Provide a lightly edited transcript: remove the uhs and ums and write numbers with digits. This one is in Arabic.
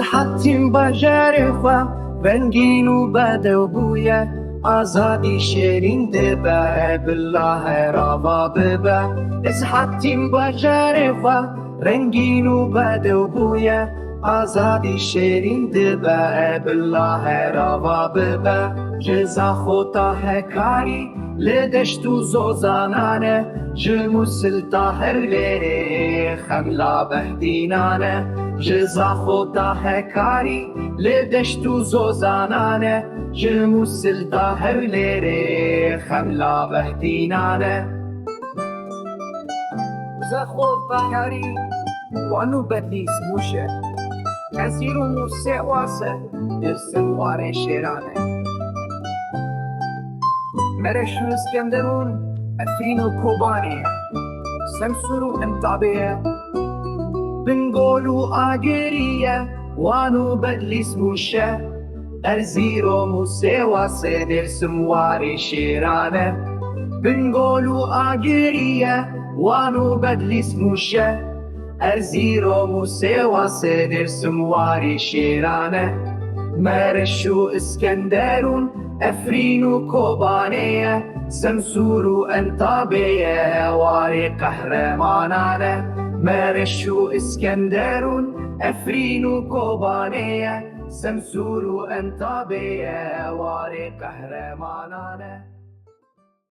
حتیم بجرخوا رنگین و بد و بویه آزادی شیرین دبه بالله روا ببه حتیم بجرخوا رنگین و بد و بویه آزادی شیرین دبه بالله روا ببه جزا خطا هکاری لدشت و زوزانانه جموسل طاهر ليري خملا بهدينانه جزا خدا هكاري لدشتو زوزانانه جموسل طاهر ليري خملا بهدينانه جزا خدا هكاري وانو بدلي سموشه كثير موسى واسه السوار شيرانه مرشو اسكندرون أثينا كوبانية سمسورو انطابية بنقولو آقرية وانو بدلي سموشة أرزيرو موسيوى سيدر سمواري شيرانة بنقولو آقرية وانو بدلي سموشة أرزيرو موسيوى سيدر سمواري شيرانة مرشو اسكندرون أفرين كوبانية سمسور أنطابية واري قهرمانانة مرشو اسكندر أفرين كوبانية سمسور أنطابية واري قهرمانانة